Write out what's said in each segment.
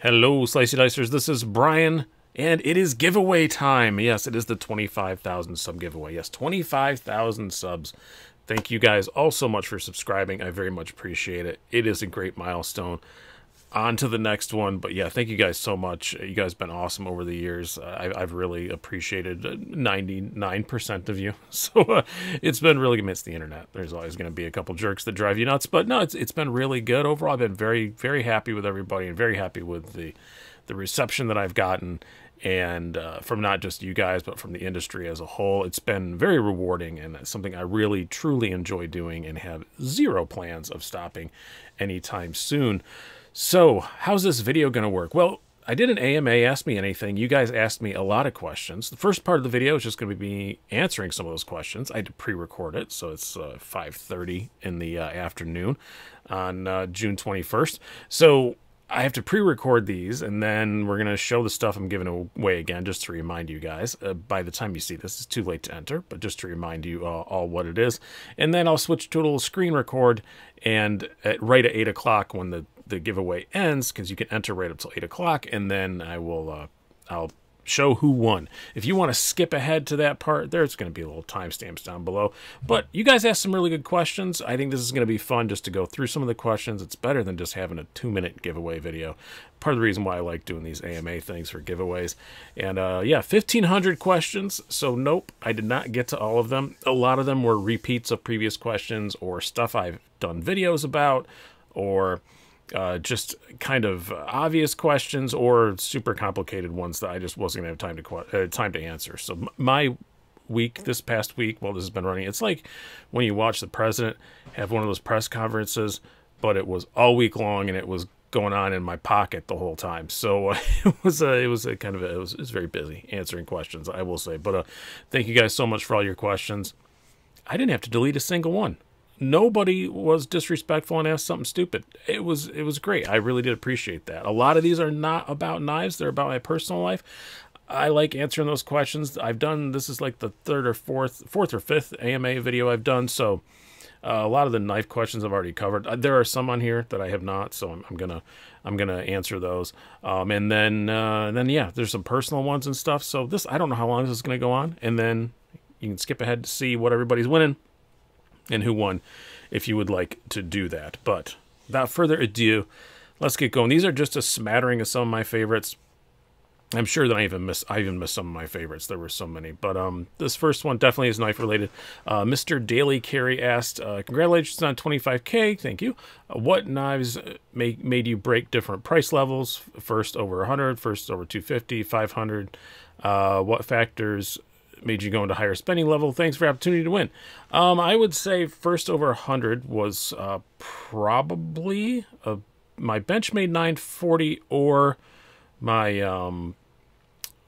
Hello, Slicey Dicers. This is Brian, and it is giveaway time. Yes, it is the 25,000 sub giveaway. Yes, 25,000 subs. Thank you guys all so much for subscribing. I very much appreciate it. It is a great milestone. On to the next one. But yeah, thank you guys so much. You guys have been awesome over the years. I've really appreciated 99% of you. So it's been really good. It's the internet. There's always going to be a couple jerks that drive you nuts. But no, it's been really good overall. I've been very, very happy with everybody and very happy with the reception that I've gotten. And from not just you guys, but from the industry as a whole. It's been very rewarding, and it's something I really, truly enjoy doing and have zero plans of stopping anytime soon. So, how's this video going to work? Well, I did an AMA, Ask Me Anything. You guys asked me a lot of questions. The first part of the video is just going to be me answering some of those questions. I had to pre-record it, so it's 5:30 in the afternoon on June 21st. So, I have to pre-record these, and then we're going to show the stuff I'm giving away again, just to remind you guys. By the time you see this, it's too late to enter, but just to remind you all what it is. And then I'll switch to a little screen record, and right at 8 o'clock when the giveaway ends, because you can enter right up till 8 o'clock, and then I'll show who won. If you want to skip ahead to that part, there's going to be a little timestamps down below. But you guys asked some really good questions. I think this is going to be fun just to go through some of the questions. It's better than just having a 2-minute giveaway video. Part of the reason why I like doing these AMA things for giveaways. And yeah, 1,500 questions. So nope, I did not get to all of them. A lot of them were repeats of previous questions or stuff I've done videos about, or just kind of obvious questions, or super complicated ones that I just wasn't going to have time to answer. So my week, this past week, while this has been running, it's like when you watch the president have one of those press conferences, but it was all week long and it was going on in my pocket the whole time. So it was very busy answering questions, I will say. But thank you guys so much for all your questions. I didn't have to delete a single one. Nobody was disrespectful and asked something stupid. It was great. I really did appreciate that. A lot of these are not about knives. They're about my personal life. I like answering those questions. I've done, this is like the fourth or fifth AMA video I've done. So a lot of the knife questions I've already covered. There are some on here that I have not, so I'm gonna answer those. And then yeah, there's some personal ones and stuff. So this, I don't know how long this is gonna go on. And then you can skip ahead to see what everybody's winning and who won, if you would like to do that. But without further ado, let's get going. These are just a smattering of some of my favorites. I'm sure that I even missed some of my favorites. There were so many. But this first one definitely is knife related. Mr. Daily Carry asked, congratulations on 25K. Thank you. What knives made you break different price levels? First over 100, first over 250, 500. What factors made you go into higher spending level? Thanks for the opportunity to win. I would say first over 100 was probably my Benchmade 940 or my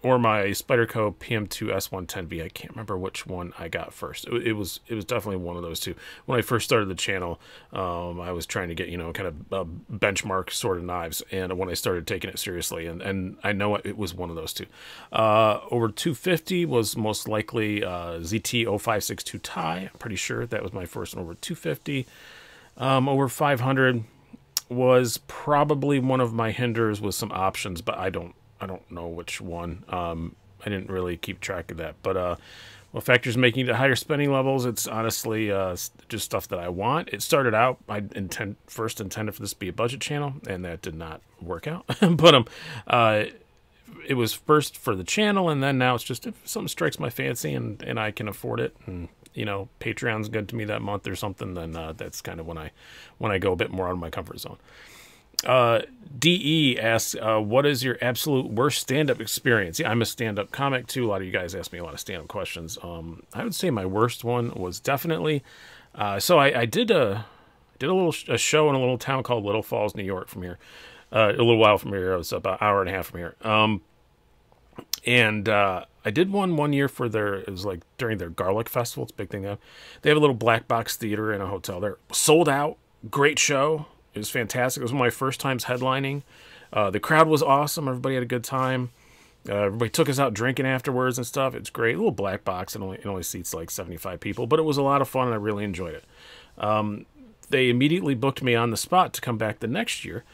Spyderco PM2 S110V. I can't remember which one I got first. It was definitely one of those two. When I first started the channel, I was trying to get, kind of benchmark sort of knives, and when I started taking it seriously, and I know it was one of those two. Over 250 was most likely ZT0562 Thai. I'm pretty sure that was my first one over 250. Over 500 was probably one of my hinders with some options, but I don't know which one. I didn't really keep track of that. But what factors making it to higher spending levels? It's honestly just stuff that I want. It started out, I first intended for this to be a budget channel, and that did not work out. But it was first for the channel, and then now it's just if something strikes my fancy and I can afford it, and Patreon's good to me that month or something, then that's kind of when I go a bit more out of my comfort zone. DE asks, what is your absolute worst stand-up experience? Yeah, I'm a stand-up comic too. A lot of you guys ask me a lot of stand-up questions. I would say my worst one was definitely, so I did a show in a little town called Little Falls, New York, from here, a little while from here. It was about an hour and a half from here. And I did one year for it was like during their Garlic Festival. It's a big thing. They have a little black box theater in a hotel there. Sold out. Great show. It was fantastic. It was one of my first times headlining. The crowd was awesome. Everybody had a good time. Everybody took us out drinking afterwards and stuff. It's great. A little black box. It only seats like 75 people, but it was a lot of fun, and I really enjoyed it. They immediately booked me on the spot to come back the next year.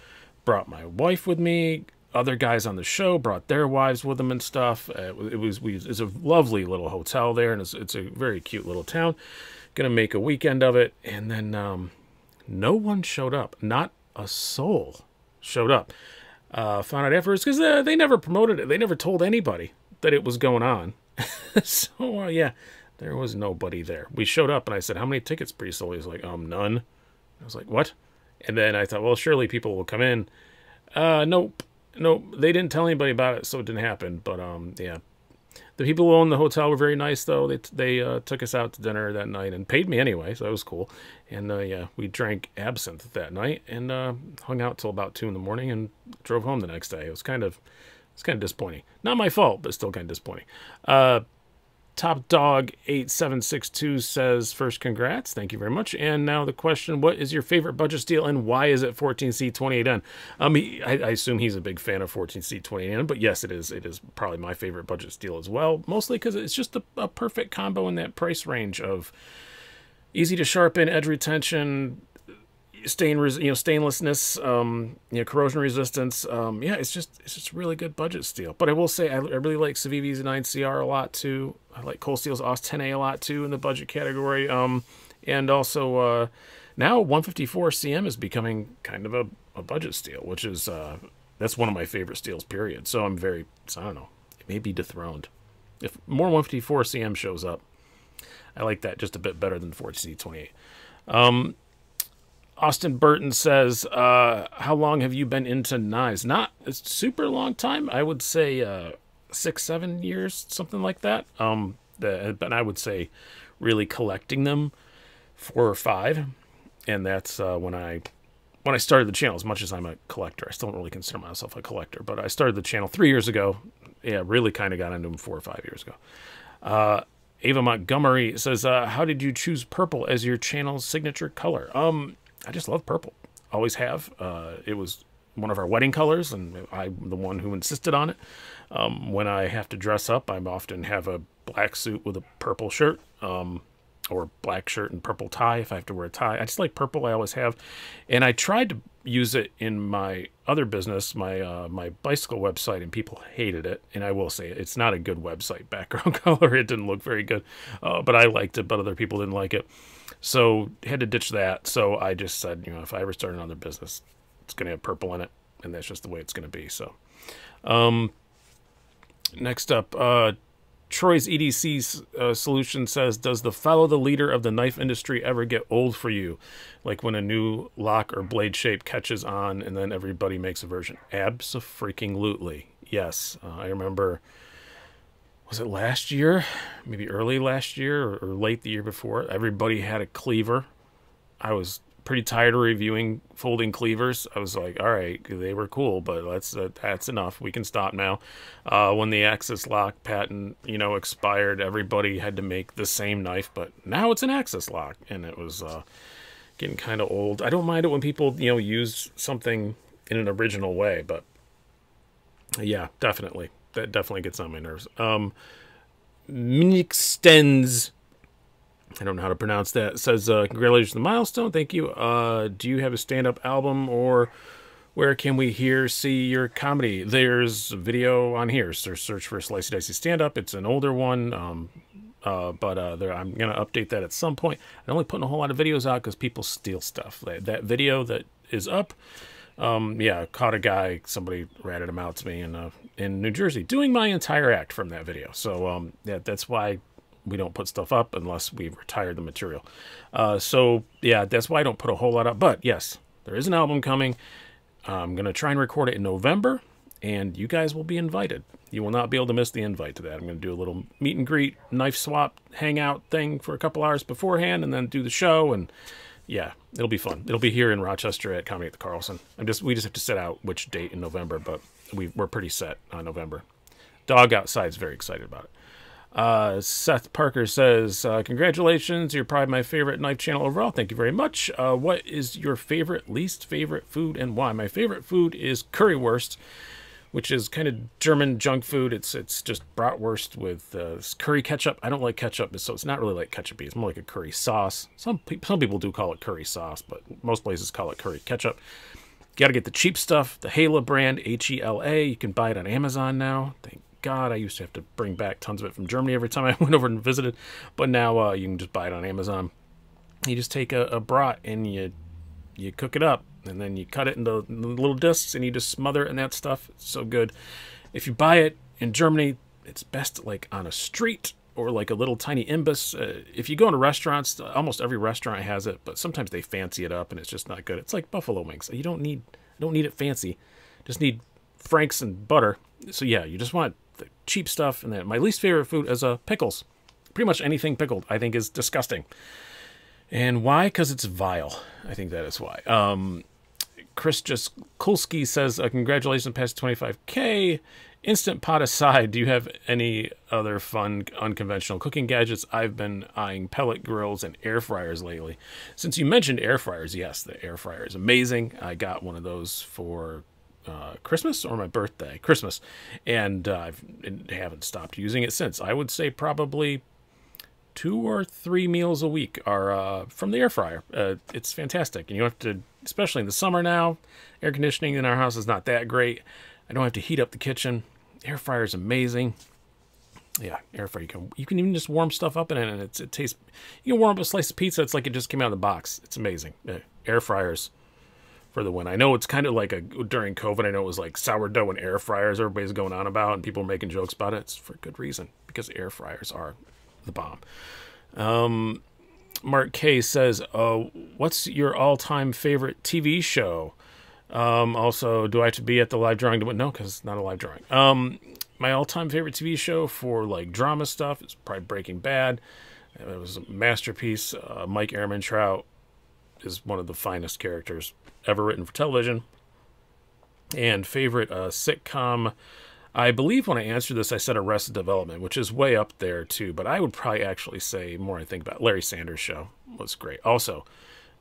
Brought my wife with me. other guys on the show brought their wives with them and stuff. It's a lovely little hotel there, and it's a very cute little town. Gonna make a weekend of it, and then no one showed up. Not a soul showed up. Found out afterwards because they never promoted it. They never told anybody that it was going on. So yeah, there was nobody there. We showed up, and I said, "How many tickets pre-sold?" He was like, "None." I was like, "What?" And then I thought, well, surely people will come in. Nope. They didn't tell anybody about it, so it didn't happen. But yeah, the people who owned the hotel were very nice, though. They took us out to dinner that night and paid me anyway, so that was cool. And yeah, we drank absinthe that night and hung out till about 2 in the morning and drove home the next day. It was kind of disappointing. Not my fault, but still kind of disappointing. Top Dog 8762 says, first, congrats. Thank you very much. And now the question, what is your favorite budget steel and why is it 14C28N? I assume he's a big fan of 14C28N, but yes, it is. It is probably my favorite budget steel as well, mostly because it's just a perfect combo in that price range of easy to sharpen, edge retention, stainlessness, corrosion resistance. Yeah, it's just really good budget steel. But I will say I really like Civivi's 9CR a lot too. I like Cold Steel's OS 10A a lot too in the budget category. And also now 154 CM is becoming kind of a budget steel, which is that's one of my favorite steels. Period. So I don't know, it may be dethroned. If more 154 CM shows up, I like that just a bit better than 14C28. Austin Burton says, how long have you been into knives? Not a super long time. I would say 6-7 years, something like that. But I would say really collecting them 4 or 5. And that's when I started the channel, as much as I'm a collector. I still don't really consider myself a collector, but I started the channel 3 years ago. Yeah, really kind of got into them 4 or 5 years ago. Ava Montgomery says, how did you choose purple as your channel's signature color? I just love purple. Always have. It was one of our wedding colors, and I'm the one who insisted on it. When I have to dress up, I often have a black suit with a purple shirt, or black shirt and purple tie if I have to wear a tie. I just like purple. I always have. And I tried to use it in my other business, my bicycle website, and people hated it. And I will say it's not a good website background color. It didn't look very good, but I liked it, but other people didn't like it. So had to ditch that. So I just said, if I ever start another business, it's going to have purple in it, and that's just the way it's going to be. So next up, Troy's EDC solution says, does the follow the leader of the knife industry ever get old for you? Like when a new lock or blade shape catches on and then everybody makes a version. Abso-freaking-lutely. Yes. I remember, was it last year? Maybe early last year or late the year before. Everybody had a cleaver. I was pretty tired of reviewing folding cleavers. I was like, all right, they were cool, but that's enough. We can stop now. When the Axis lock patent, expired, everybody had to make the same knife, but now it's an Axis lock, and it was getting kind of old. I don't mind it when people, use something in an original way, but yeah, definitely. That definitely gets on my nerves. Mixtens, I don't know how to pronounce that, says, congratulations on the milestone. Thank you. Do you have a stand-up album, or where can we see your comedy? There's a video on here. So search for Slicey Dicey stand-up. It's an older one, but I'm going to update that at some point. I'm only putting a whole lot of videos out because people steal stuff. That video that is up, yeah, caught a guy, somebody ratted him out to me in New Jersey, doing my entire act from that video. So yeah, that's why we don't put stuff up unless we've retired the material. So yeah, that's why I don't put a whole lot up. But yes, there is an album coming. I'm going to try and record it in November, and you guys will be invited. You will not be able to miss the invite to that. I'm going to do a little meet and greet, knife swap, hangout thing for a couple hours beforehand, and then do the show. And yeah, it'll be fun. It'll be here in Rochester at Comedy at the Carlson. We just have to set out which date in November, but we're pretty set on November. Dog outside is very excited about it. Seth Parker says, congratulations, you're probably my favorite knife channel overall. Thank you very much. What is your least favorite food, and why? My favorite food is currywurst, which is kind of German junk food. It's just bratwurst with curry ketchup. I don't like ketchup, so it's not really like ketchup. It's more like a curry sauce. Some people do call it curry sauce, but most places call it curry ketchup. got to get the cheap stuff, the Hela brand, Hela. You can buy it on Amazon now. Thank God. I used to have to bring back tons of it from Germany every time I went over and visited. But now you can just buy it on Amazon. You just take a brat and you cook it up. And then you cut it into little discs and you just smother it in that stuff. It's so good. If you buy it in Germany, it's best like on a street or like a little tiny imbus. If you go into restaurants, almost every restaurant has it, but sometimes they fancy it up and it's just not good. It's like buffalo wings. I don't need it fancy. Just need franks and butter. So yeah, you just want the cheap stuff. And then my least favorite food is pickles. Pretty much anything pickled I think is disgusting. And why? Because it's vile. I think that is why. Chris Kulski says, congratulations on past 25K. Instant Pot aside, do you have any other fun, unconventional cooking gadgets? I've been eyeing pellet grills and air fryers lately. Since you mentioned air fryers, yes, the air fryer is amazing. I got one of those for Christmas or my birthday. Christmas. And I haven't stopped using it since. I would say probably 2 or 3 meals a week are from the air fryer. It's fantastic. And you don't have to, especially in the summer now, air conditioning in our house is not that great. I don't have to heat up the kitchen. Air fryer is amazing. Yeah, air fryer. You can even just warm stuff up in it, and it tastes. You can warm up a slice of pizza. It's like it just came out of the box. It's amazing. Air fryers for the win. I know it's kind of like during COVID. I know it was like sourdough and air fryers. Everybody's going on about, and people are making jokes about it. It's for good reason because air fryers are the bomb. Mark K says, "What's your all-time favorite TV show?" Also, do I have to be at the live drawing? No, because it's not a live drawing. My all-time favorite TV show for like drama stuff is probably Breaking Bad. It was a masterpiece. Mike Ehrmantraut is one of the finest characters ever written for television. And favorite sitcom, I believe when I answered this, I said Arrested Development, which is way up there too. But I would probably actually say, more I think about, Larry Sanders Show was great. Also,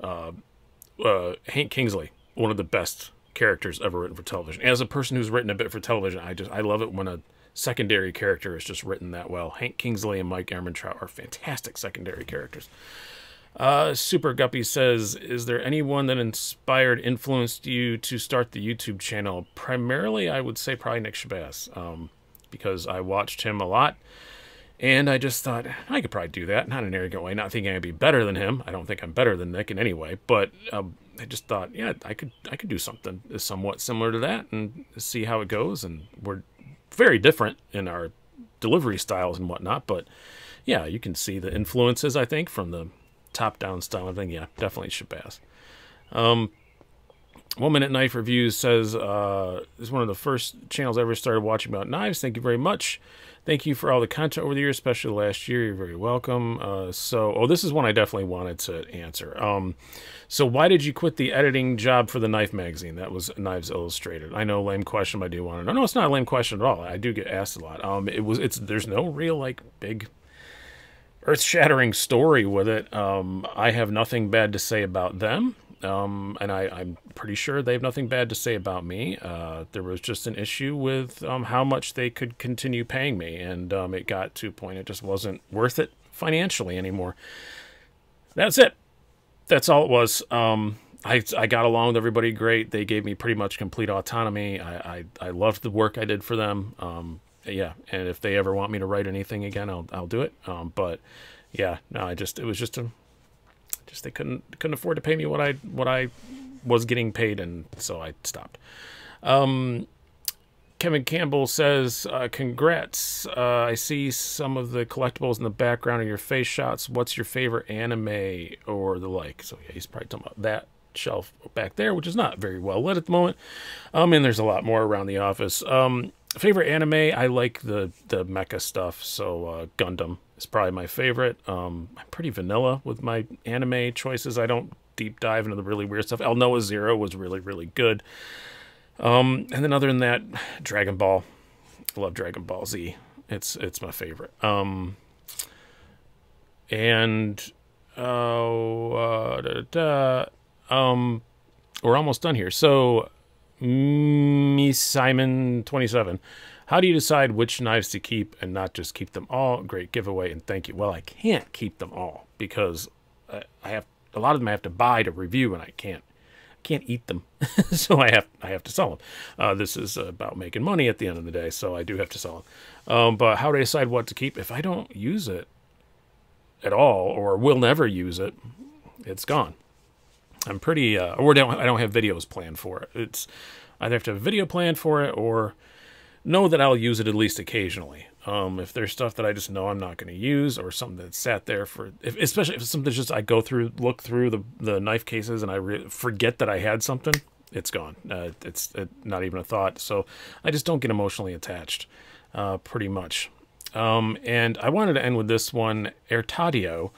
Hank Kingsley, one of the best characters ever written for television. As a person who's written a bit for television, I love it when a secondary character is just written that well. Hank Kingsley and Mike Ehrmantraut are fantastic secondary characters. Super Guppy says, is there anyone that influenced you to start the YouTube channel? Primarily, I would say probably Nick Shabazz, because I watched him a lot, and I just thought, I could probably do that. Not in an arrogant way, not thinking I'd be better than him. I don't think I'm better than Nick in any way, but I just thought, yeah, I could do something somewhat similar to that and see how it goes. And we're very different in our delivery styles and whatnot, but yeah, you can see the influences, I think, from the top-down style and everything. Yeah, definitely Shabazz. 1 Minute Knife Reviews says, this is one of the first channels I ever started watching about knives. Thank you very much. Thank you for all the content over the years, especially last year. You're very welcome. This is one I definitely wanted to answer. So why did you quit the editing job for the Knife magazine? That was Knives Illustrated. I know, lame question, but I do want to know. No, it's not a lame question at all. I do get asked a lot. There's no real, like, big earth-shattering story with it. I have nothing bad to say about them. And I'm pretty sure they have nothing bad to say about me. There was just an issue with how much they could continue paying me, and it got to a point it just wasn't worth it financially anymore. That's it. That's all it was. I got along with everybody great. They gave me pretty much complete autonomy. I loved the work I did for them. Yeah, and if they ever want me to write anything again, I'll do it. But yeah, no, they couldn't afford to pay me what I was getting paid, and so I stopped. Kevin Campbell says, congrats. I see some of the collectibles in the background of your face shots. What's your favorite anime or the like? So yeah, he's probably talking about that shelf back there, which is not very well lit at the moment. And there's a lot more around the office. Favorite anime, I like the mecha stuff, so Gundam is probably my favorite. I'm pretty vanilla with my anime choices. I don't deep dive into the really weird stuff. El Noah Zero was really, really good. And then other than that, Dragon Ball. I love Dragon Ball Z. It's my favorite. We're almost done here. So, me Simon 27. How do you decide which knives to keep and not just keep them all? Great giveaway and thank you. Well, I can't keep them all because I have a lot of them I have to buy to review, and I can't can't eat them, so I have to sell them. This is about making money at the end of the day, so I do have to sell them. But how do I decide what to keep? If I don't use it at all, or will never use it, it's gone. I'm pretty, I don't have videos planned for it. It's either have to have a video planned for it, or know that I'll use it at least occasionally. If there's stuff that I just know I'm not going to use, or something that's sat there for, especially if it's something just I look through the knife cases and I forget that I had something, it's gone. It's not even a thought. So I just don't get emotionally attached, pretty much. And I wanted to end with this one. Ertadio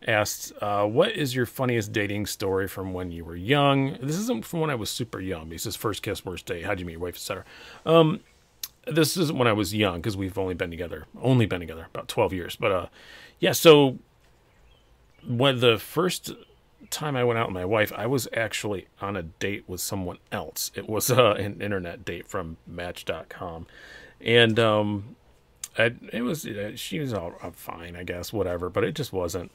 asked, what is your funniest dating story from when you were young? This isn't from when I was super young. He says, first kiss, worst date, how'd you meet your wife, etc. This isn't when I was young, because we've only been together about 12 years. But yeah, so when the first time I went out with my wife, I was actually on a date with someone else. It was an internet date from Match.com, and she was all fine, I guess, whatever. But it just wasn't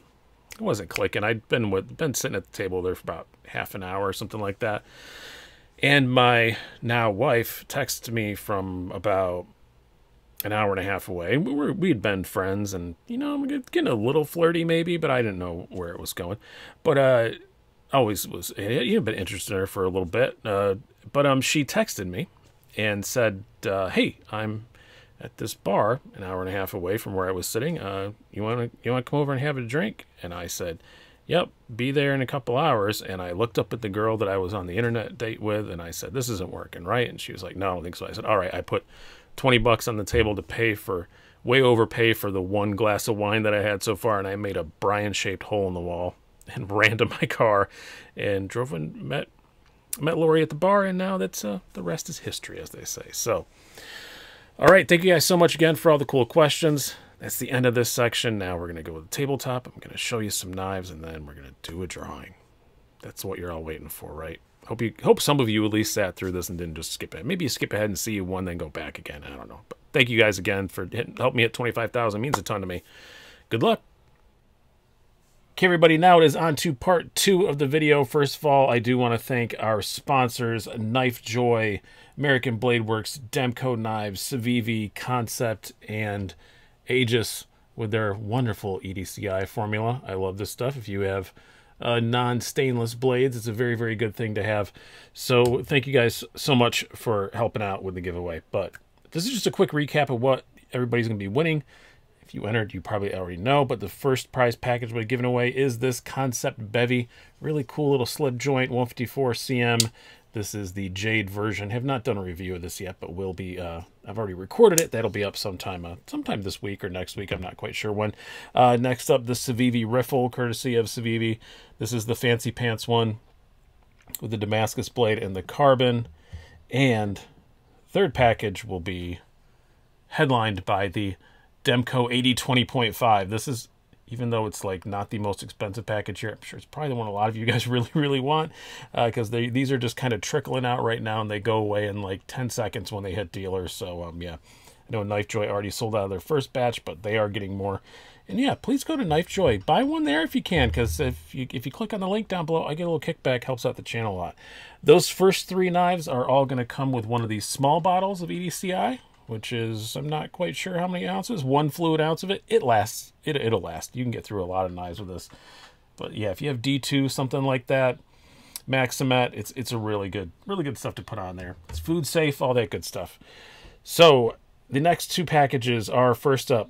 clicking. I'd been sitting at the table there for about half an hour or something like that. And my now wife texted me from about an hour and a half away. We'd been friends, and, you know, getting a little flirty maybe, but I didn't know where it was going. But always was, you know, been interested in her for a little bit. But she texted me and said, hey, I'm at this bar an hour and a half away from where I was sitting. You want to come over and have a drink? And I said, yep, be there in a couple hours. And I looked up at the girl that I was on the internet date with, and I said, this isn't working, right? And she was like, no, I don't think so. I said, all right. I put $20 on the table to way overpay for the one glass of wine that I had so far, and I made a Brian-shaped hole in the wall and ran to my car and drove and met Lori at the bar, and now that's the rest is history, as they say. So, all right, thank you guys so much again for all the cool questions. That's the end of this section. Now we're going to go with the tabletop. I'm going to show you some knives, and then we're going to do a drawing. That's what you're all waiting for, right? Hope some of you at least sat through this and didn't just skip ahead. Maybe you skip ahead and see one, then go back again. I don't know. But thank you guys again for helping me at 25,000. It means a ton to me. Good luck. Okay, everybody, now it is on to part 2 of the video. First of all, I do want to thank our sponsors, Knife Joy, American Blade Works, Demco Knives, Civivi, Concept, and Aegis with their wonderful EDCI formula. I love this stuff. If you have non-stainless blades, it's a very, very good thing to have. So thank you guys so much for helping out with the giveaway. But this is just a quick recap of what everybody's going to be winning. If you entered, you probably already know, but the first prize package we're giving away is this Concept Bevy. Really cool little slip joint, 154 cm. This is the Jade version. Have not done a review of this yet, but will be. I've already recorded it. That'll be up sometime this week or next week. I'm not quite sure when. Next up, the Civivi Riffle, courtesy of Civivi. This is the Fancy Pants one with the Damascus blade and the carbon. And third package will be headlined by the Demco 80-20.5. This is, even though it's like not the most expensive package here, I'm sure it's probably the one a lot of you guys really, really want, because these are just kind of trickling out right now, and they go away in like 10 seconds when they hit dealers. So yeah, I know Knife Joy already sold out of their first batch, but they are getting more. And yeah, please go to Knife Joy, buy one there if you can, because if you click on the link down below, I get a little kickback, helps out the channel a lot. Those first 3 knives are all going to come with one of these small bottles of EDCI, which is, I'm not quite sure how many ounces, 1 fluid ounce of it. It lasts. It'll last. You can get through a lot of knives with this. But yeah, if you have D2, something like that, Maximet, it's a really good stuff to put on there. It's food safe, all that good stuff. So the next 2 packages are, first up,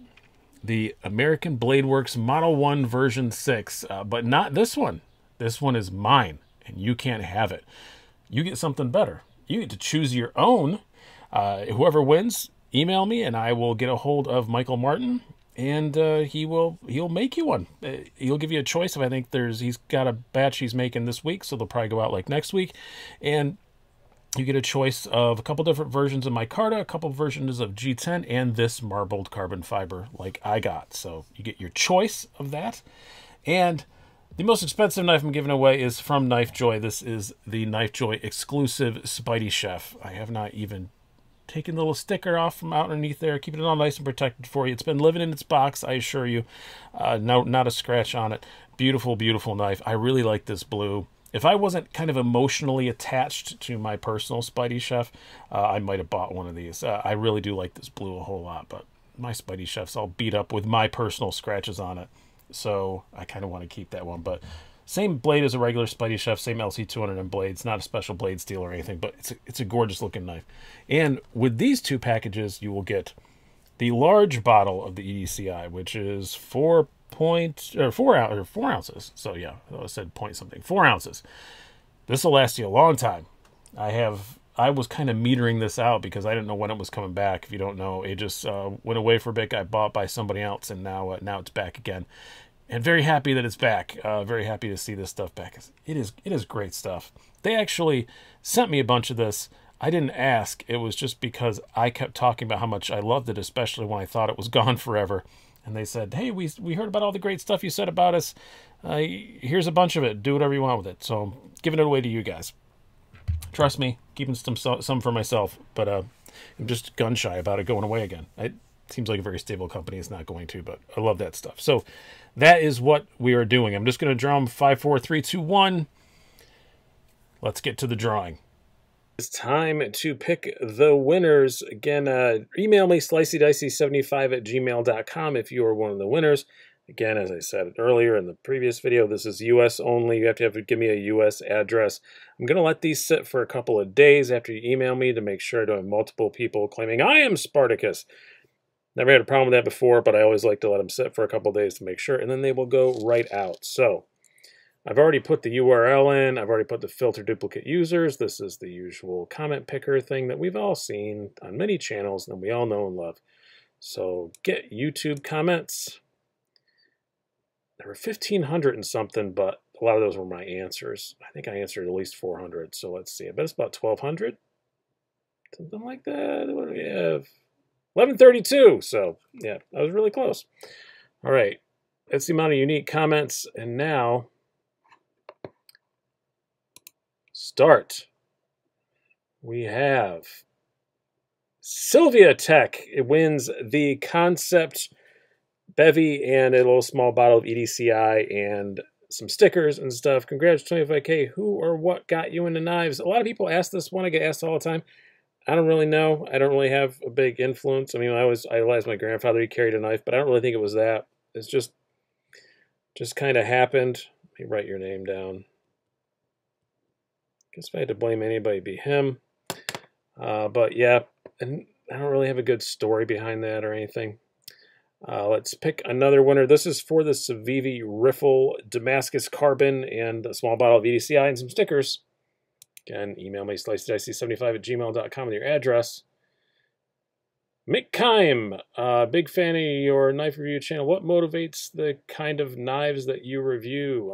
the American Blade Works Model 1 version 6, but not this one. This one is mine, and you can't have it. You get something better. You get to choose your own. Whoever wins, email me, and I will get a hold of Michael Martin, and he'll make you one. He'll give you a choice. If I think he's got a batch he's making this week, so they'll probably go out like next week, and you get a choice of a couple different versions of micarta, a couple versions of G10, and this marbled carbon fiber like I got. So you get your choice of that. And the most expensive knife I'm giving away is from Knife Joy. This is the Knife Joy exclusive Spidey Chef. I have not even taken the little sticker off from out underneath there, keeping it all nice and protected for you. It's been living in its box, I assure you. No, not a scratch on it. Beautiful, beautiful knife. I really like this blue. if I wasn't kind of emotionally attached to my personal Spidey Chef, I might have bought one of these. I really do like this blue a whole lot, but my Spidey Chef's all beat up with my personal scratches on it. So I kind of want to keep that one. But same blade as a regular Spidey Chef, same LC200M blades, not a special blade steel or anything, but it's a gorgeous looking knife. And with these two packages, you will get the large bottle of the EDCI, which is 4 ounces. So yeah, I said point something, 4 ounces. This will last you a long time. I was kind of metering this out because I didn't know when it was coming back. If you don't know, it just went away for a bit, got bought by somebody else, and now it's back again. And very happy that it's back. Very happy to see this stuff back. It is great stuff. They actually sent me a bunch of this. I didn't ask. It was just because I kept talking about how much I loved it, especially when I thought it was gone forever. And they said, hey, we heard about all the great stuff you said about us. Here's a bunch of it. Do whatever you want with it. So I'm giving it away to you guys. Trust me, keeping some for myself. But I'm just gun shy about it going away again. It seems like a very stable company. It's not going to, but I love that stuff. So that is what we are doing. I'm just going to draw them 5, 4, 3, 2, 1. Let's get to the drawing. It's time to pick the winners. Again, email me, sliceyDicey75@gmail.com if you are one of the winners. Again, as I said earlier in the previous video, this is U.S. only. You have to give me a U.S. address. I'm going to let these sit for a couple of days after you email me to make sure I don't have multiple people claiming, I am Spartacus. Never had a problem with that before, but I always like to let them sit for a couple of days to make sure, and then they will go right out. So I've already put the URL in. I've already put the filter duplicate users. This is the usual comment picker thing that we've all seen on many channels and we all know and love. So get YouTube comments. There were 1,500 and something, but a lot of those were my answers. I think I answered at least 400. So let's see. I bet it's about 1,200. Something like that. What do we have? 1132. So yeah, I was really close. All right. That's the amount of unique comments. And now start. We have Sylvia Tech. It wins the concept bevy and a little small bottle of EDCI and some stickers and stuff. Congrats, 25K. Who or what got you into knives? A lot of people ask this one. I get asked all the time. I don't really know. I don't really have a big influence. I mean, I idolized my grandfather. He carried a knife, but I don't really think it was that. It's just kind of happened. Let me write your name down. Guess if I had to blame anybody, it'd be him. But yeah, and I don't really have a good story behind that or anything. Let's pick another winner. This is for the Civivi Riffle Damascus Carbon and a small bottle of EDCI and some stickers. Again, email me, sliceyDicey75@gmail.com with your address. Mick Kime, big fan of your knife review channel. What motivates the kind of knives that you review?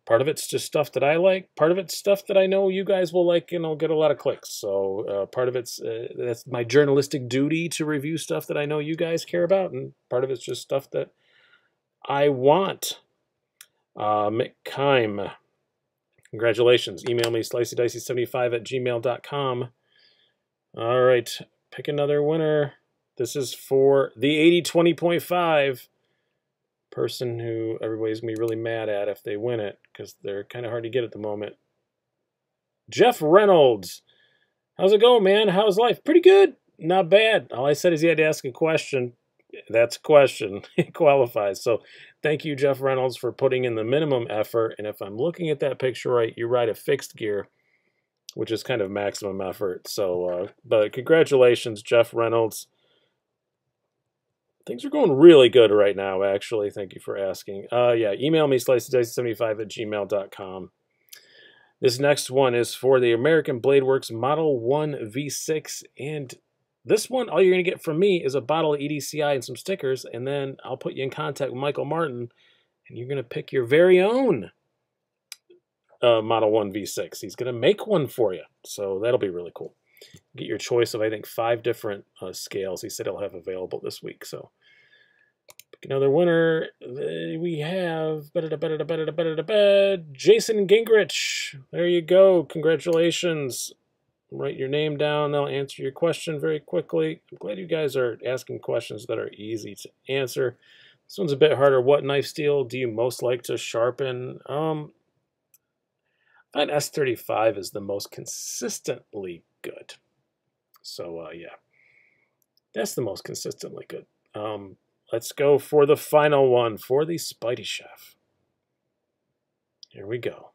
Part of it's just stuff that I like. Part of it's stuff that I know you guys will like and I'll get a lot of clicks. So part of it's, that's my journalistic duty to review stuff that I know you guys care about. And part of it's just stuff that I want. Mick Kime, congratulations. Email me, sliceyDicey75@gmail.com. All right, pick another winner. This is for the 80/20.5. Person who everybody's going to be really mad at if they win it because they're kind of hard to get at the moment. Jeff Reynolds. How's it going, man? How's life? Pretty good. Not bad. All I said is he had to ask a question. That's a question. It qualifies. So thank you, Jeff Reynolds, for putting in the minimum effort. And if I'm looking at that picture right, you ride a fixed gear, which is kind of maximum effort. So, but congratulations, Jeff Reynolds. Things are going really good right now, actually. Thank you for asking. Yeah, email me, sliceyDicey75@gmail.com. This next one is for the American Blade Works Model 1 V6. And this one, all you're going to get from me is a bottle of EDCI and some stickers. And then I'll put you in contact with Michael Martin. And you're going to pick your very own Model 1 V6. He's going to make one for you. So that'll be really cool. Get your choice of, I think, 5 different scales he said he'll have available this week. So pick another winner. We have Jason Gingrich. There you go. Congratulations. Write your name down. They'll answer your question very quickly. I'm glad you guys are asking questions that are easy to answer. This one's a bit harder. What knife steel do you most like to sharpen? An S35 is the most consistently good. So, yeah, that's the most consistently good. Let's go for the final one for the Spidey Chef. Here we go.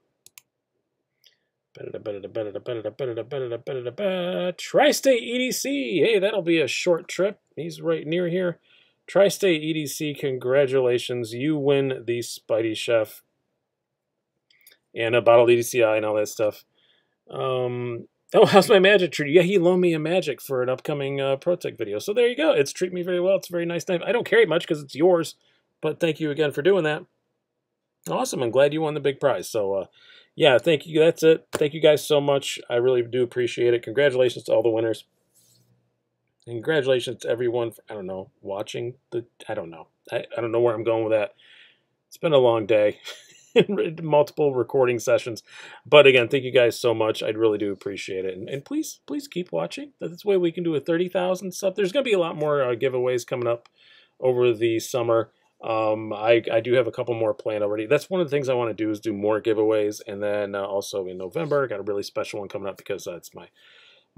Tri-State EDC. Hey, that'll be a short trip. He's right near here. Tri-State EDC, congratulations. You win the Spidey Chef. And a bottled EDCI and all that stuff. Oh, how's my magic treat? Yeah, he loaned me a magic for an upcoming ProTech video. So there you go. It's treated me very well. It's a very nice knife. I don't carry it much because it's yours. But thank you again for doing that. Awesome. I'm glad you won the big prize. So, yeah, thank you. That's it. Thank you guys so much. I really do appreciate it. Congratulations to all the winners. And congratulations to everyone for, I don't know, watching the, I don't know. I don't know where I'm going with that. It's been a long day. Multiple recording sessions. But again, thank you guys so much. I really do appreciate it. And please keep watching. That's the way we can do a 30,000 sub. There's going to be a lot more giveaways coming up over the summer. I do have a couple more planned already. That's one of the things I want to do is do more giveaways. And then also in November, I got a really special one coming up because it's my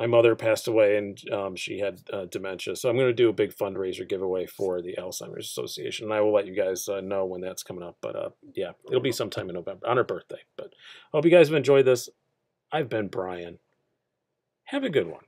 mother passed away and she had dementia. So I'm going to do a big fundraiser giveaway for the Alzheimer's Association. And I will let you guys know when that's coming up. But yeah, it'll be sometime in November on her birthday. But I hope you guys have enjoyed this. I've been Brian. Have a good one.